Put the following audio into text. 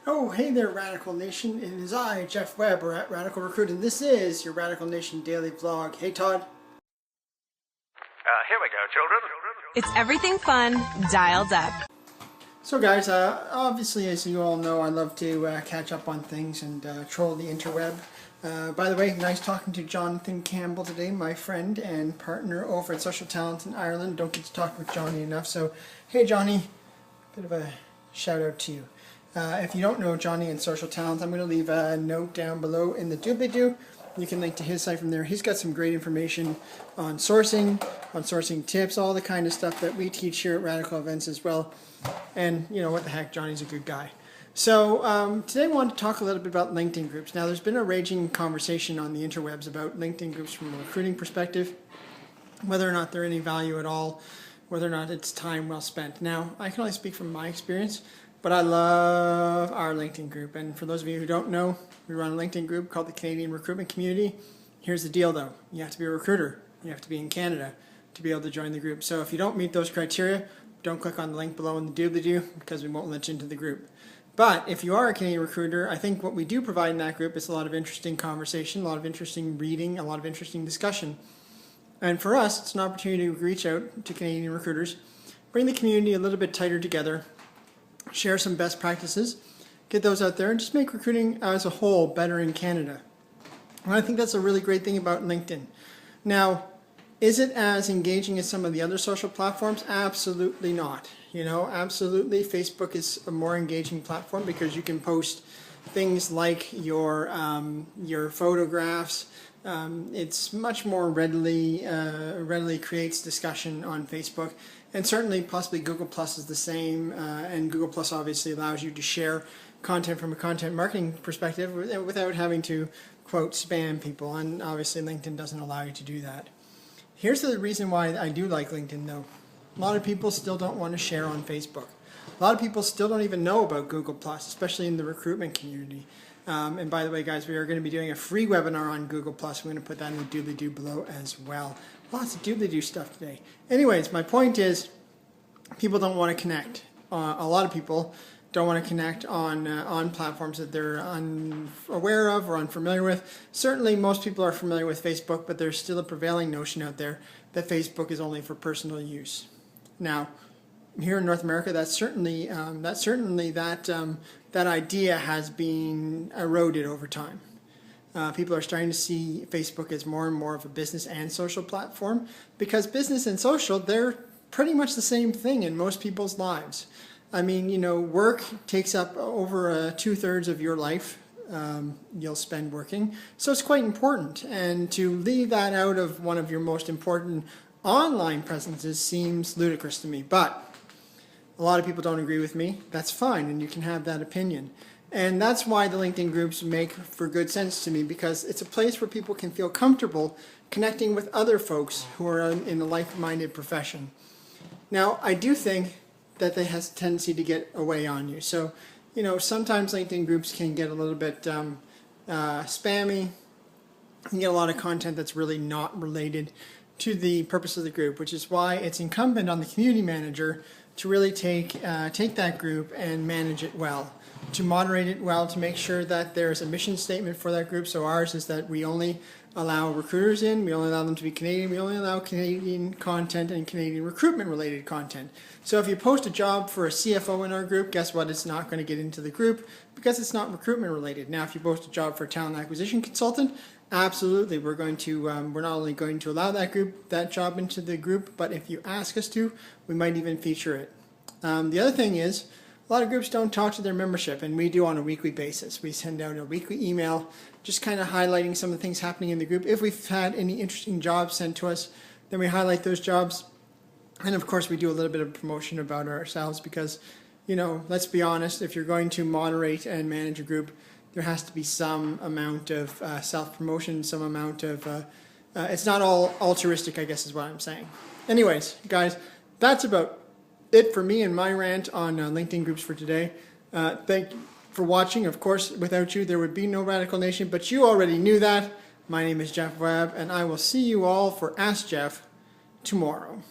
Oh, hey there, Radical Nation. It is I, Geoff Webb, or at Radical Recruit, and this is your Radical Nation daily vlog. Hey, Todd. Here we go, children. It's everything fun, dialed up. So, guys, obviously, as you all know, I love to catch up on things and troll the interweb. By the way, nice talking to Jonathan Campbell today, my friend and partner over at Social Talent in Ireland. Don't get to talk with Johnny enough, so hey, Johnny, bit of a shout out to you. If you don't know Johnny and Social Talent, I'm going to leave a note down below in the doobly-doo. You can link to his site from there. He's got some great information on sourcing tips, all the kind of stuff that we teach here at Radical Events as well. And, you know, what the heck, Johnny's a good guy. So today I want to talk a little bit about LinkedIn groups. Now, there's been a raging conversation on the interwebs about LinkedIn groups from a recruiting perspective, whether or not they're any value at all, whether or not it's time well spent. Now, I can only speak from my experience, but I love our LinkedIn group. And for those of you who don't know, we run a LinkedIn group called the Canadian Recruitment Community. Here's the deal, though. You have to be a recruiter. You have to be in Canada to be able to join the group. So if you don't meet those criteria, don't click on the link below in the doobly-doo because we won't let you into the group. But if you are a Canadian recruiter, I think what we do provide in that group is a lot of interesting conversation, a lot of interesting reading, a lot of interesting discussion. And for us, it's an opportunity to reach out to Canadian recruiters, bring the community a little bit tighter together, share some best practices, get those out there, and just make recruiting as a whole better in Canada. And I think that's a really great thing about LinkedIn. Now, is it as engaging as some of the other social platforms? Absolutely not. You know, absolutely, Facebook is a more engaging platform because you can post things like your photographs. It's much more readily creates discussion on Facebook, and certainly possibly Google Plus is the same. And Google Plus obviously allows you to share content from a content marketing perspective without having to quote spam people. And obviously LinkedIn doesn't allow you to do that. Here's the reason why I do like LinkedIn, though. A lot of people still don't want to share on Facebook. A lot of people still don't even know about Google+, especially in the recruitment community. And by the way, guys, we are going to be doing a free webinar on Google+. We're going to put that in the doobly-doo below as well. Lots of doobly-doo stuff today. Anyways, my point is people don't want to connect. A lot of people don't want to connect on platforms that they're unaware of or unfamiliar with. Certainly, most people are familiar with Facebook, but there's still a prevailing notion out there that Facebook is only for personal use. Now, here in North America, that idea has been eroded over time. People are starting to see Facebook as more and more of a business and social platform because business and social, they're pretty much the same thing in most people's lives. I mean, you know, work takes up over 2/3 of your life. You'll spend working. So it's quite important. And to leave that out of one of your most important online presences seems ludicrous to me. But a lot of people don't agree with me. That's fine, and you can have that opinion. And that's why the LinkedIn groups make for good sense to me, because it's a place where people can feel comfortable connecting with other folks who are in a like-minded profession. Now, I do think that they has a tendency to get away on you. So, you know, sometimes LinkedIn groups can get a little bit spammy. You can get a lot of content that's really not related to the purpose of the group, which is why it's incumbent on the community manager to really take that group and manage it well, to moderate it well, to make sure that there's a mission statement for that group. So ours is that we only allow recruiters in, we only allow them to be Canadian, we only allow Canadian content and Canadian recruitment related content. So if you post a job for a CFO in our group, guess what? It's not going to get into the group because it's not recruitment related. Now, if you post a job for a talent acquisition consultant, absolutely, we're not only going to allow that job into the group, but if you ask us to, we might even feature it. The other thing is, a lot of groups don't talk to their membership, and we do on a weekly basis. We send out a weekly email just kind of highlighting some of the things happening in the group. If we've had any interesting jobs sent to us, then we highlight those jobs. And of course, we do a little bit of promotion about ourselves because, you know, let's be honest, if you're going to moderate and manage a group, there has to be some amount of self-promotion, some amount of, it's not all altruistic, I guess is what I'm saying. Anyways, guys, that's about it for me and my rant on LinkedIn groups for today. Thank you for watching. Of course, without you, there would be no Radical Nation, but you already knew that. My name is Geoff Webb, and I will see you all for Ask Geoff tomorrow.